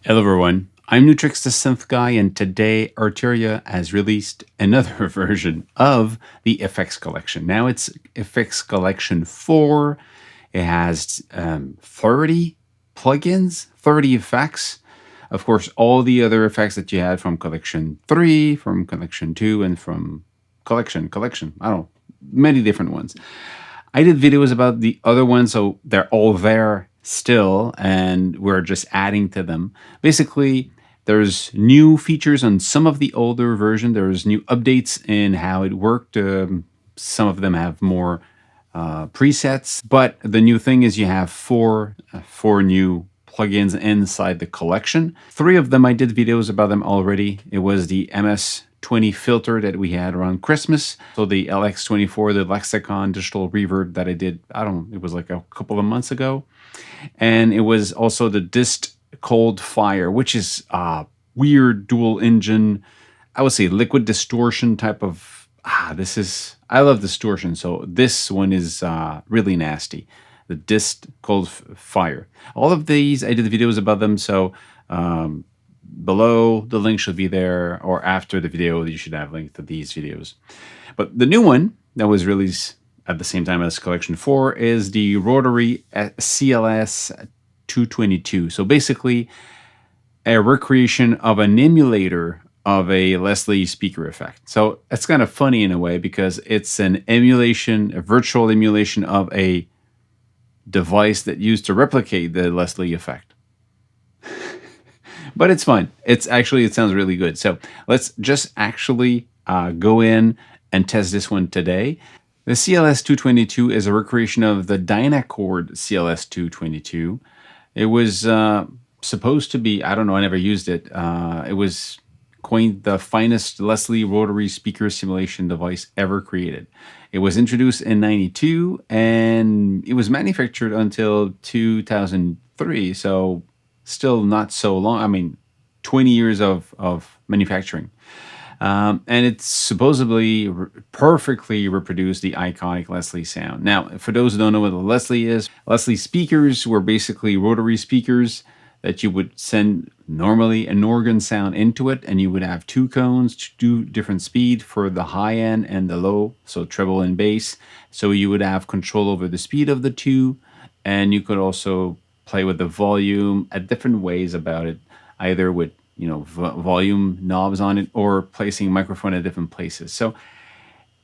Hello everyone, I'm Nu-Trix the Synth Guy, and today Arturia has released another version of the FX Collection. Now it's FX Collection 4. It has 30 plugins, 30 effects. Of course, all the other effects that you had from Collection 3, from Collection 2, and from Collection, I don't know, many different ones. I did videos about the other ones, so they're all there still, and we're just adding to them. Basically, there's new features on some of the older version. There's new updates in how it worked. Some of them have more presets, but the new thing is you have four new plugins inside the collection. 3 of them I did videos about them already. It was the MS-20 filter that we had around Christmas. So the LX-24, the Lexicon digital reverb that I did, it was like a couple of months ago. And it was also the Dist Coldfire, which is a weird dual engine, I would say liquid distortion type of, I love distortion. So this one is really nasty. The Dist Coldfire. All of these, I did videos about them. So below, the link should be there, or after the video, you should have links to these videos. But the new one that was released at the same time as Collection 4 is the Rotary LCS222. So basically, a recreation of an emulator of a Lesley speaker effect. So it's kind of funny in a way because it's an emulation, a virtual emulation of a device that used to replicate the Lesley effect. But it's fun. It sounds really good. So let's just actually go in and test this one today. The CLS222 is a recreation of the Dynacord CLS222. It was supposed to be, I don't know, I never used it. It was coined the finest Lesley rotary speaker simulation device ever created. It was introduced in '92 and it was manufactured until 2003, so still not so long. I mean, 20 years of manufacturing. And it's supposedly perfectly reproduced the iconic Lesley sound. Now, for those who don't know what a Lesley is, Lesley speakers were basically rotary speakers that you would send normally an organ sound into it, and you would have 2 cones to do different speed for the high end and the low, so treble and bass. So you would have control over the speed of the 2, and you could also play with the volume at different ways about it, either with volume knobs on it or placing microphone at different places. So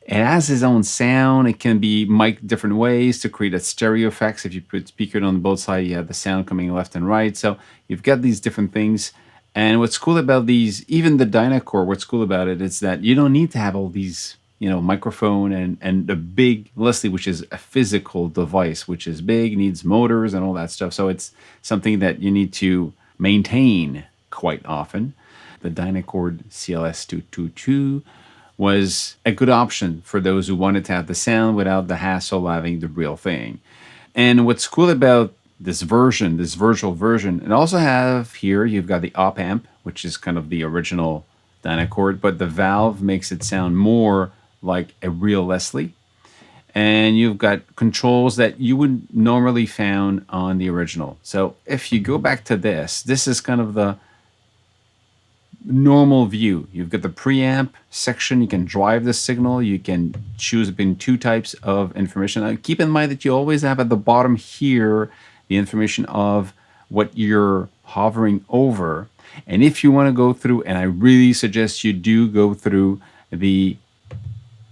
it has its own sound. It can be mic'd different ways to create a stereo effects. If you put speaker on both sides, you have the sound coming left and right. So you've got these different things. And what's cool about these, even the Dynacord, what's cool about it is that you don't need to have all these, microphone and the big Lesley, which is a physical device, which is big, needs motors and all that stuff. So it's something that you need to maintain quite often. The Dynacord CLS222 was a good option for those who wanted to have the sound without the hassle of having the real thing. And what's cool about this version, this virtual version, and also have here, you've got the op amp, which is kind of the original Dynacord, but the valve makes it sound more like a real Lesley. And you've got controls that you would normally found on the original. So if you go back to this is kind of the normal view. You've got the preamp section. You can drive the signal. You can choose between 2 types of information. Now, keep in mind that you always have at the bottom here the information of what you're hovering over. And if you want to go through, and I really suggest you do go through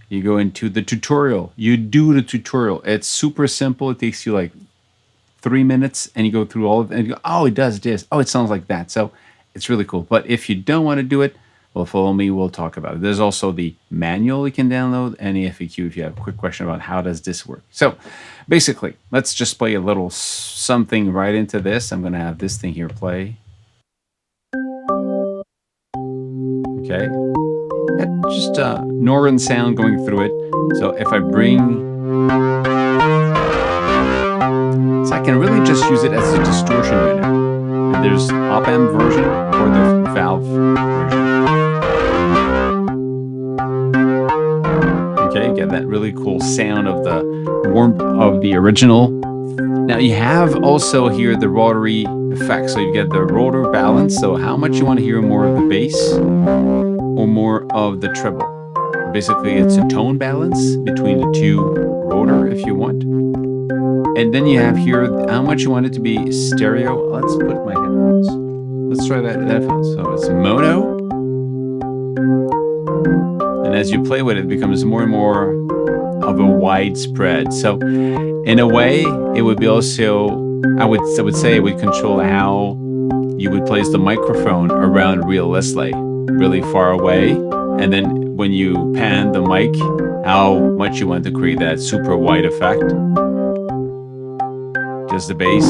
you go into the tutorial. You do the tutorial. It's super simple. It takes you like 3 minutes, and you go through all of it and you go, oh, it does this. Oh, it sounds like that. So it's really cool. But if you don't want to do it, well, follow me. We'll talk about it. There's also the manual you can download, and the FAQ if you have a quick question about how does this work. So basically, let's just play a little something right into this. I'm going to have this thing here play. Okay. Just a Northern sound going through it. So if I bring... So I can really just use it as a distortion unit. And there's op-amp version or the valve version. Okay, get that really cool sound of the warmth of the original. Now you have also here the rotary effects. So you get the rotor balance, so how much you want to hear more of the bass or more of the treble. Basically, it's a tone balance between the two rotor if you want. And then you have here how much you want it to be stereo. Let's put my headphones. Let's try that headphones. So it's mono. And as you play with it, it becomes more and more of a widespread. So in a way, it would be also, I would say it would control how you would place the microphone around real Lesley, really far away. And then when you pan the mic, how much you want to create that super wide effect. Just the bass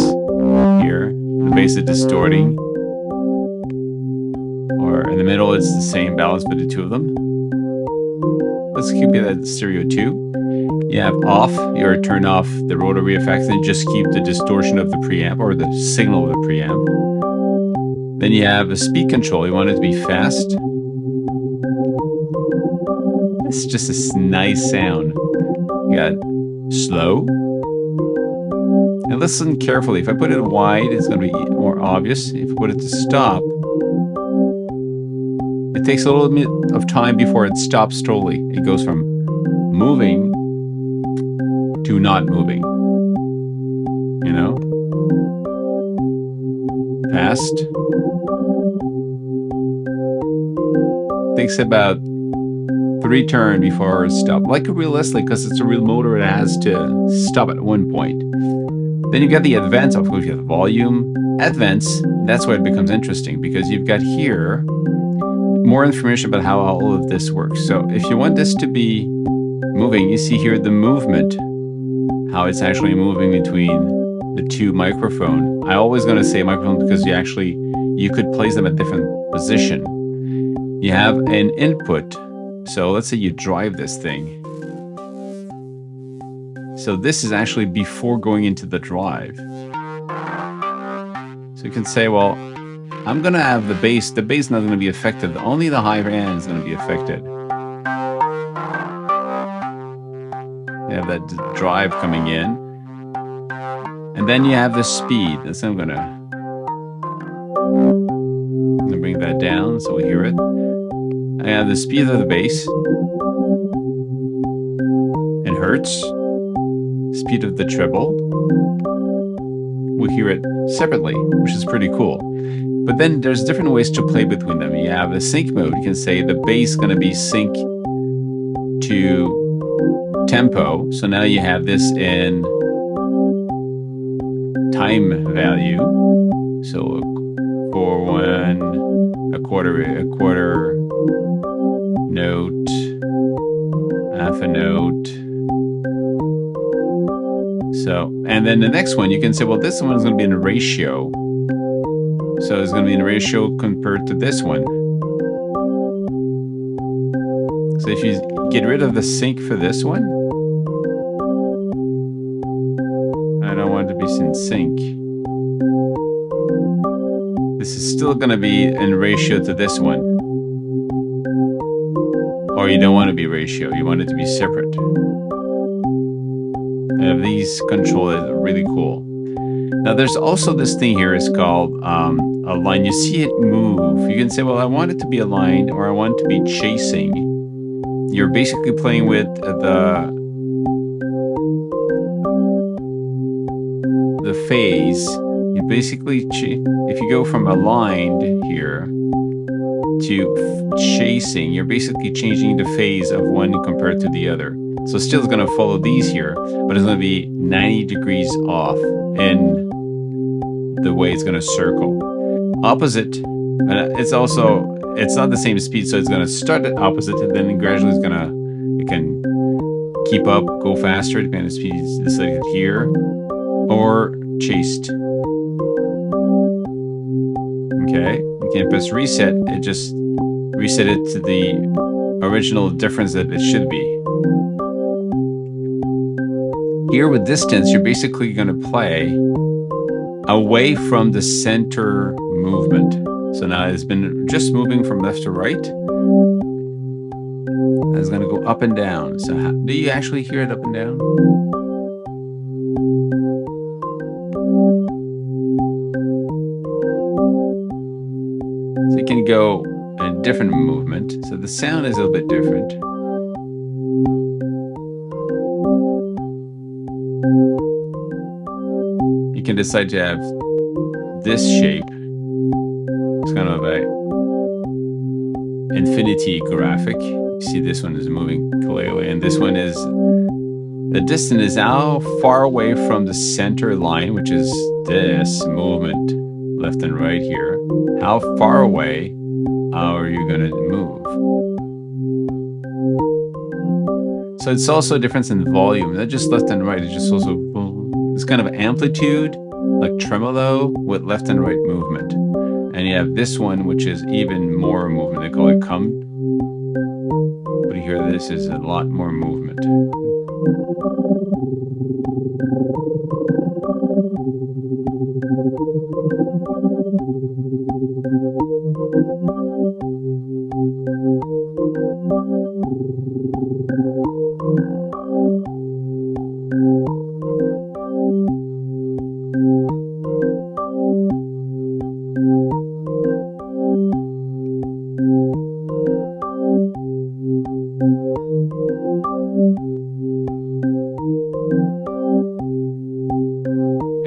here, the bass is distorting. Or in the middle, it's the same balance for the two of them. Let's keep it at stereo 2. You have off, you turn off the rotary effects and just keep the distortion of the preamp or the signal of the preamp. Then you have a speed control, you want it to be fast. It's just a nice sound. You got slow. And listen carefully. If I put it wide, it's going to be more obvious. If I put it to stop, it takes a little bit of time before it stops totally. It goes from moving to not moving. You know? Fast. Takes about 3 turns before it stops. Like a real Lesley, because it's a real motor, it has to stop at one point. Then you got the advance, of course, you have volume. Advance, that's where it becomes interesting, because you've got here more information about how all of this works. So if you want this to be moving, you see here the movement, how it's actually moving between the two microphones. I always going to say microphone because you could place them at different position. You have an input. So let's say you drive this thing. So this is actually before going into the drive. So you can say, well, I'm going to have the bass. The bass is not going to be affected. Only the higher end is going to be affected. You have that drive coming in. And then you have the speed. That's I'm going to bring that down so we hear it. I have the speed of the bass in hertz, speed of the treble. We hear it separately, which is pretty cool. But then there's different ways to play between them. You have a sync mode. You can say the bass is going to be sync to tempo. So now you have this in time value. So for a quarter note, half a note. So, and then the next one, you can say, well, this one is going to be in a ratio. So it's going to be in a ratio compared to this one. So if you get rid of the sync for this one, I don't want it to be in sync. This is still going to be in ratio to this one. Or you don't want to be ratio, you want it to be separate. These control is really cool. Now there's also this thing here is called a line. You see it move. You can say, well, I want it to be aligned or I want it to be chasing. You're basically playing with the phase. You basically, if you go from aligned here to chasing, you're basically changing the phase of one compared to the other. So still it's going to follow these here, but it's going to be 90 degrees off in the way it's going to circle. Opposite, it's not the same speed, so it's going to start at opposite and then gradually it can keep up, go faster, depending on the speed you decide here, or chased. Okay, you can press reset, it just reset it to the original difference that it should be. Here with distance, you're basically going to play away from the center movement. So now it's been just moving from left to right. It's going to go up and down. So do you actually hear it up and down? can go in a different movement. So the sound is a little bit different. You can decide to have this shape. It's kind of a infinity graphic. You see this one is moving clearly, and this one is, the distance is how far away from the center line, which is this movement left and right here. How far away are you going to move? So it's also a difference in volume, not just left and right. It's just also this kind of amplitude, like tremolo with left and right movement. And you have this one, which is even more movement. They call it come. But here, this is a lot more movement.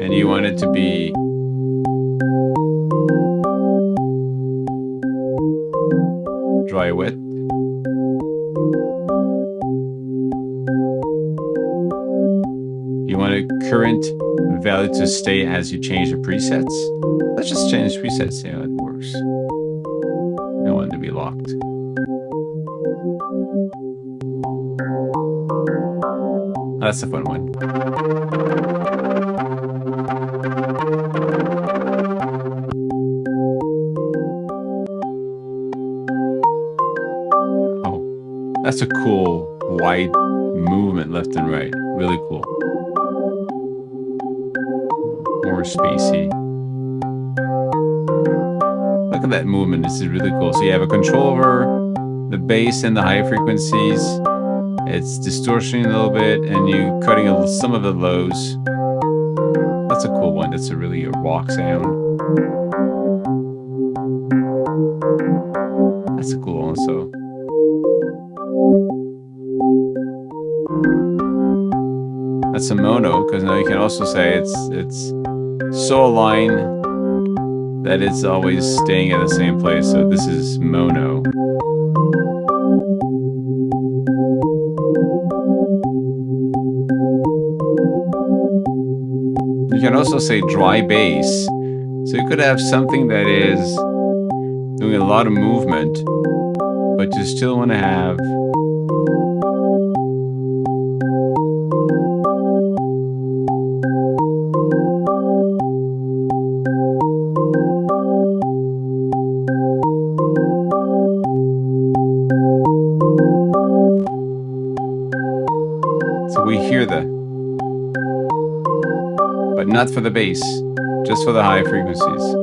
And you want it to be dry wet. You want a current value to stay as you change the presets. Let's just change presets, see how it works. You don't want it to be locked. That's a fun one. Oh, that's a cool wide movement left and right. Really cool. More spacey. Look at that movement. This is really cool. So you have a control over the bass and the high frequencies. It's distorting a little bit, and you cutting some of the lows. That's a cool one. That's a really rock sound. That's a cool one also. That's a mono, because now you can also say it's so aligned that it's always staying at the same place. So this is mono. You can also say dry bass. So you could have something that is doing a lot of movement, but you still want to have so we hear but not for the bass, just for the high frequencies.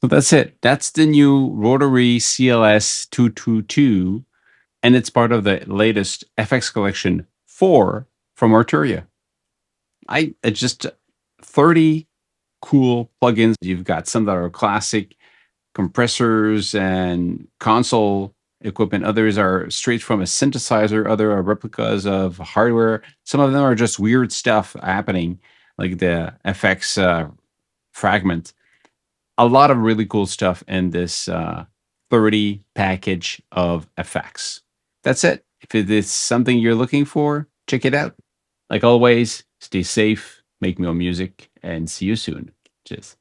So that's it. That's the new Rotary LCS222, and it's part of the latest FX Collection 4 from Arturia. It's just 30 cool plugins. You've got some that are classic compressors and console equipment. Others are straight from a synthesizer. Other are replicas of hardware. Some of them are just weird stuff happening, like the FX fragment. A lot of really cool stuff in this 30 package of effects. That's it. If it is something you're looking for, check it out. Like always, stay safe, make more music, and see you soon. Cheers.